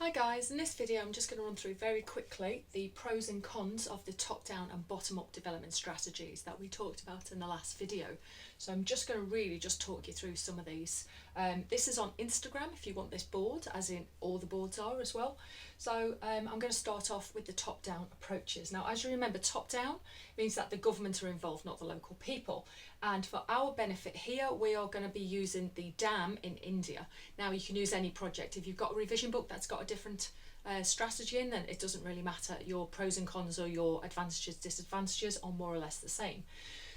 Hi guys, in this video I'm just going to run through very quickly the pros and cons of the top-down and bottom-up development strategies that we talked about in the last video. So I'm just going to really just talk you through some of these. This is on Instagram if you want this board, as in all the boards are as well. So I'm going to start off with the top-down approaches. Now, as you remember, top-down means that the government are involved, not the local people. And for our benefit here, we are going to be using the dam in India. Now, you can use any project. If you've got a revision book that's got a different strategy in, then it doesn't really matter. Your pros and cons or your advantages, disadvantages are more or less the same.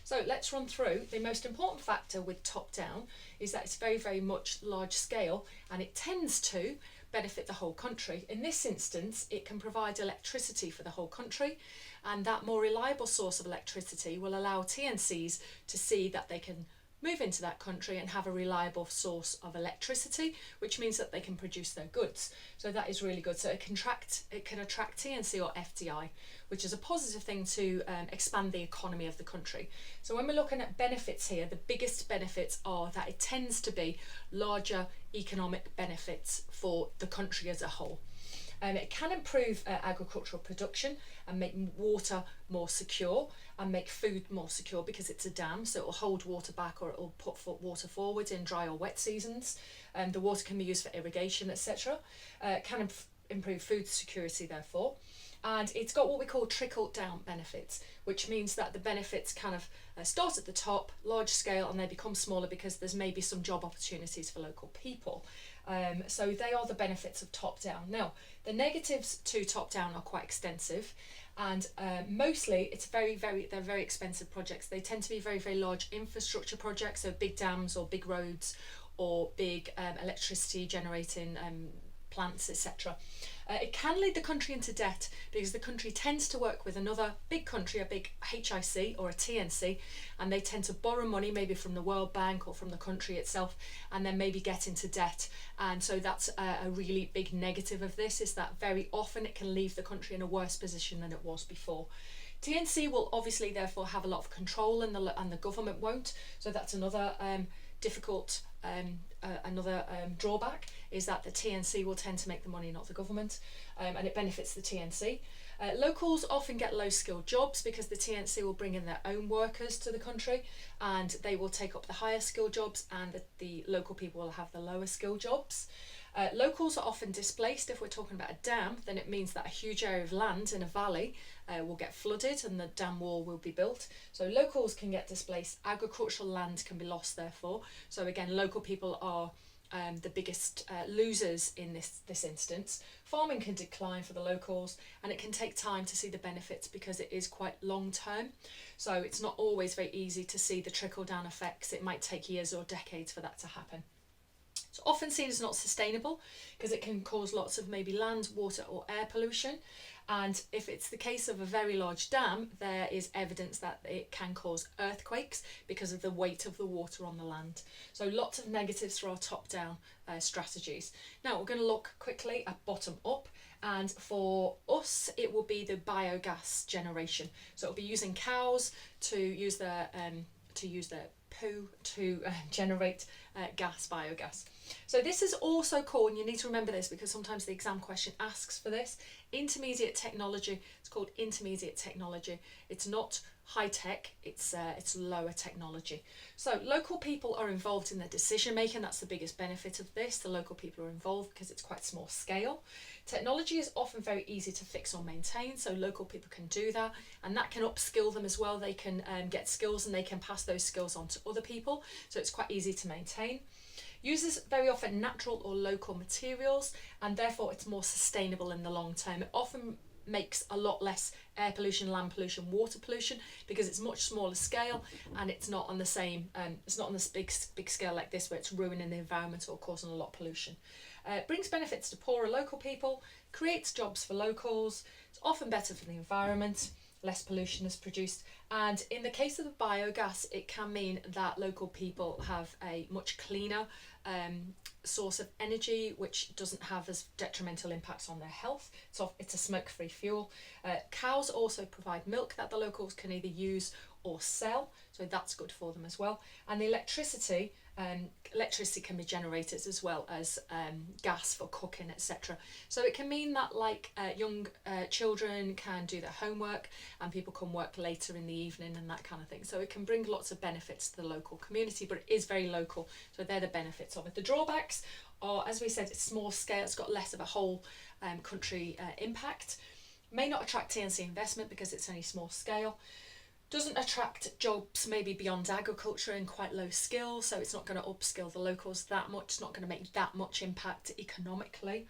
So let's run through. The most important factor with top down is that it's very, very much large scale, and it tends to benefit the whole country. In this instance, it can provide electricity for the whole country, and that more reliable source of electricity will allow TNCs to see that they can move into that country and have a reliable source of electricity, which means that they can produce their goods. So that is really good. So it can attract TNC or FDI, which is a positive thing to expand the economy of the country. So when we're looking at benefits here, the biggest benefits are that it tends to be larger economic benefits for the country as a whole. It can improve agricultural production and make water more secure and make food more secure because it's a dam, so it will hold water back or it will put water forward in dry or wet seasons. The water can be used for irrigation, etc. It can improve food security, therefore. And it's got what we call trickle-down benefits, which means that the benefits kind of start at the top, large scale, and they become smaller because there's maybe some job opportunities for local people. So they are the benefits of top-down. Now, the negatives to top-down are quite extensive, and mostly it's they're very expensive projects. They tend to be very, very large infrastructure projects, so big dams or big roads or big electricity generating plants, etc. It can lead the country into debt because the country tends to work with another big country, a big HIC or a TNC, and they tend to borrow money maybe from the World Bank or from the country itself, and then maybe get into debt. And so that's a really big negative of this, is that very often it can leave the country in a worse position than it was before. TNC will obviously therefore have a lot of control, and the government won't. So that's another difficult drawback, is that the TNC will tend to make the money, not the government, and it benefits the TNC. Locals often get low skilled jobs because the TNC will bring in their own workers to the country, and they will take up the higher skilled jobs, and the local people will have the lower skilled jobs. Locals are often displaced. If we're talking about a dam, then it means that a huge area of land in a valley will get flooded and the dam wall will be built. So locals can get displaced. Agricultural land can be lost, therefore. So again, local people are the biggest losers in this instance. Farming can decline for the locals, and it can take time to see the benefits because it is quite long term. So it's not always very easy to see the trickle down effects. It might take years or decades for that to happen. It's often seen as not sustainable because it can cause lots of maybe land, water or air pollution. And if it's the case of a very large dam, there is evidence that it can cause earthquakes because of the weight of the water on the land. So lots of negatives for our top-down strategies. Now we're going to look quickly at bottom-up, and for us it will be the biogas generation. So it'll be using cows to use their poo to generate biogas. So this is also called, and you need to remember this because sometimes the exam question asks for this, intermediate technology. It's called intermediate technology. It's not high tech, it's lower technology. So local people are involved in the decision making. That's the biggest benefit of this. The local people are involved because it's quite small scale. Technology is often very easy to fix or maintain, so local people can do that, and that can upskill them as well. They can get skills and they can pass those skills on to other people, so it's quite easy to maintain. Uses very often natural or local materials, and therefore it's more sustainable in the long term. It often makes a lot less air pollution, land pollution, water pollution because it's much smaller scale, and it's not on the same it's not on this big scale like this where it's ruining the environment or causing a lot of pollution. It brings benefits to poorer local people, creates jobs for locals, it's often better for the environment, less pollution is produced, and in the case of the biogas it can mean that local people have a much cleaner source of energy which doesn't have as detrimental impacts on their health. So it's a smoke-free fuel. Cows also provide milk that the locals can either use or sell, so that's good for them as well. And the electricity Electricity can be generated as well as gas for cooking, etc. So it can mean that young children can do their homework and people can work later in the evening and that kind of thing. So it can bring lots of benefits to the local community, but it is very local. So they're the benefits of it. The drawbacks are, as we said, it's small scale, it's got less of a whole country impact. May not attract TNC investment because it's only small scale. Doesn't attract jobs maybe beyond agriculture and quite low skill, so it's not going to upskill the locals that much. It's not going to make that much impact economically.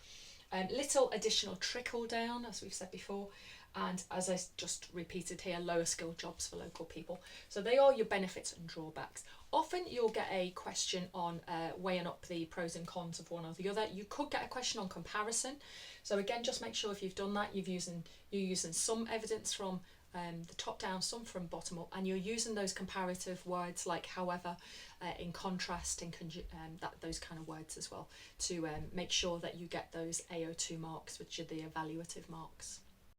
Little additional trickle down, as we've said before, and as I just repeated here, lower skill jobs for local people. So they are your benefits and drawbacks. Often you'll get a question on weighing up the pros and cons of one or the other. You could get a question on comparison. So again, just make sure if you've done that, you're using some evidence from the top down, some from bottom up, and you're using those comparative words like however, in contrast, those kind of words as well, to make sure that you get those AO2 marks, which are the evaluative marks.